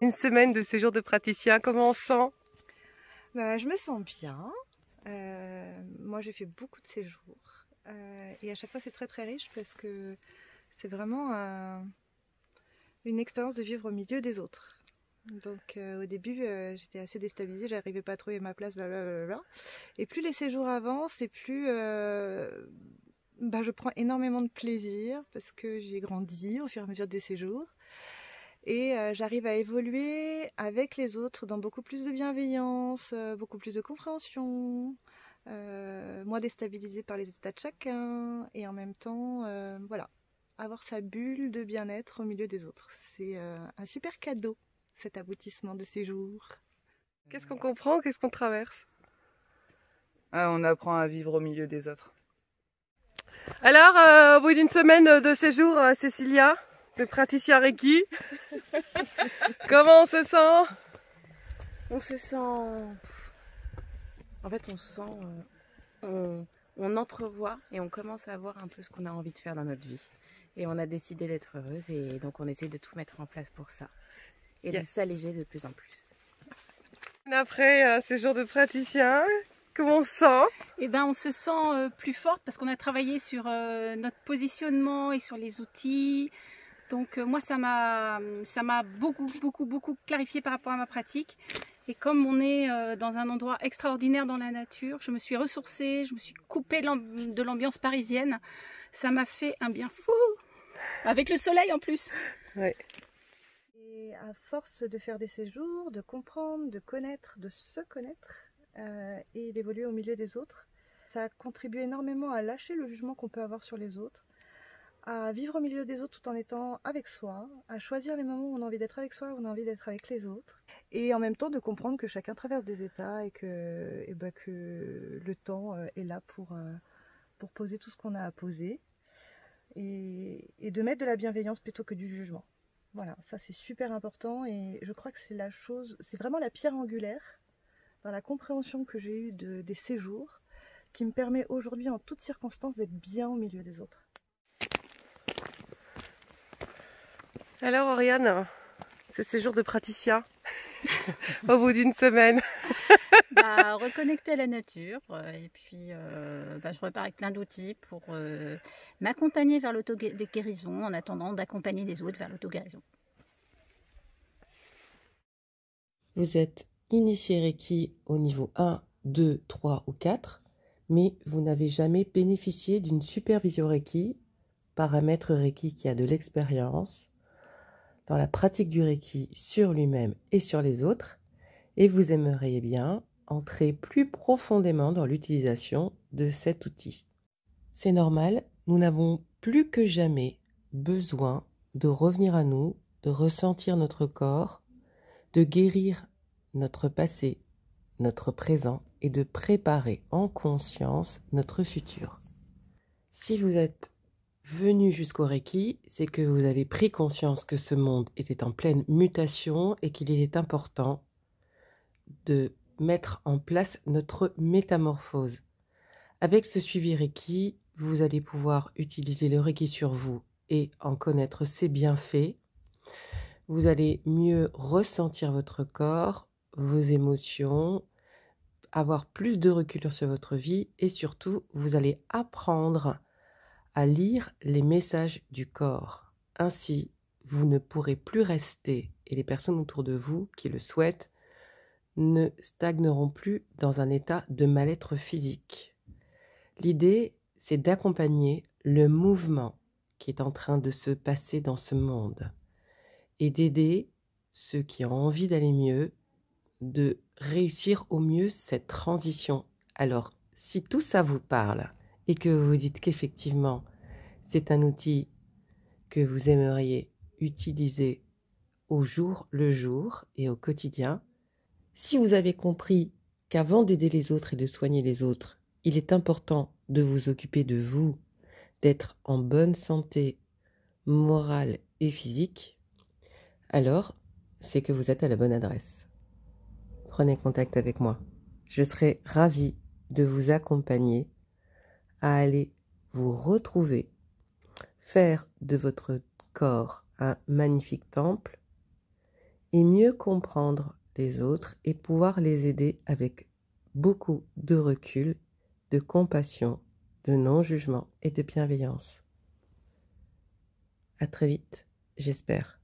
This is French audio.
Une semaine de séjour de praticien, comment on se sent? Bah, je me sens bien. Moi, j'ai fait beaucoup de séjours. Et à chaque fois, c'est très très riche parce que c'est vraiment une expérience de vivre au milieu des autres. Donc au début, j'étais assez déstabilisée, j'arrivais pas à trouver ma place, blablabla. Et plus les séjours avancent, et plus bah, je prends énormément de plaisir parce que j'ai grandi au fur et à mesure des séjours. Et j'arrive à évoluer avec les autres dans beaucoup plus de bienveillance, beaucoup plus de compréhension, moins déstabilisée par les états de chacun, et en même temps, voilà, avoir sa bulle de bien-être au milieu des autres. C'est un super cadeau, cet aboutissement de séjour. Qu'est-ce qu'on comprend? Qu'est-ce qu'on traverse? Ah, on apprend à vivre au milieu des autres. Alors, au bout d'une semaine de séjour, Cécilia, de praticien Reiki, comment on se sent? On se sent... En fait, on se sent... on entrevoit et on commence à voir un peu ce qu'on a envie de faire dans notre vie. Et on a décidé d'être heureuse et donc on essaie de tout mettre en place pour ça. Et de s'alléger de plus en plus. Après un séjour de praticien, comment on se sent? Eh ben, on se sent plus forte parce qu'on a travaillé sur notre positionnement et sur les outils. Donc moi, ça m'a beaucoup clarifié par rapport à ma pratique. Et comme on est dans un endroit extraordinaire dans la nature, je me suis ressourcée, je me suis coupée de l'ambiance parisienne. Ça m'a fait un bien fou, avec le soleil en plus. Ouais. Et à force de faire des séjours, de comprendre, de connaître, de se connaître et d'évoluer au milieu des autres, ça contribue énormément à lâcher le jugement qu'on peut avoir sur les autres, à vivre au milieu des autres tout en étant avec soi, à choisir les moments où on a envie d'être avec soi, où on a envie d'être avec les autres, et en même temps de comprendre que chacun traverse des états et que le temps est là pour poser tout ce qu'on a à poser, et de mettre de la bienveillance plutôt que du jugement. Voilà, ça c'est super important, et je crois que c'est la chose, c'est vraiment la pierre angulaire dans la compréhension que j'ai eue des séjours qui me permet aujourd'hui en toutes circonstances d'être bien au milieu des autres. Alors Oriane, ce séjour de praticien, au bout d'une semaine. Reconnecter à la nature et puis je repars avec plein d'outils pour m'accompagner vers l'auto-guérison en attendant d'accompagner les autres vers l'auto-guérison. Vous êtes initié Reiki au niveau 1, 2, 3 ou 4, mais vous n'avez jamais bénéficié d'une supervision Reiki par un maître Reiki qui a de l'expérience dans la pratique du Reiki sur lui-même et sur les autres, et vous aimeriez bien entrer plus profondément dans l'utilisation de cet outil. C'est normal, nous n'avons plus que jamais besoin de revenir à nous, de ressentir notre corps, de guérir notre passé, notre présent et de préparer en conscience notre futur. Si vous êtes venu jusqu'au Reiki, c'est que vous avez pris conscience que ce monde était en pleine mutation et qu'il était important de mettre en place notre métamorphose. Avec ce suivi Reiki, vous allez pouvoir utiliser le Reiki sur vous et en connaître ses bienfaits. Vous allez mieux ressentir votre corps, vos émotions, avoir plus de recul sur votre vie et surtout, vous allez apprendre à lire les messages du corps. Ainsi, vous ne pourrez plus rester, et les personnes autour de vous qui le souhaitent ne stagneront plus dans un état de mal-être physique. L'idée, c'est d'accompagner le mouvement qui est en train de se passer dans ce monde et d'aider ceux qui ont envie d'aller mieux, de réussir au mieux cette transition. Alors, si tout ça vous parle et que vous vous dites qu'effectivement, c'est un outil que vous aimeriez utiliser au jour le jour et au quotidien, si vous avez compris qu'avant d'aider les autres et de soigner les autres, il est important de vous occuper de vous, d'être en bonne santé morale et physique, alors c'est que vous êtes à la bonne adresse. Prenez contact avec moi. Je serai ravie de vous accompagner à aller vous retrouver, faire de votre corps un magnifique temple et mieux comprendre les autres et pouvoir les aider avec beaucoup de recul, de compassion, de non-jugement et de bienveillance. À très vite, j'espère.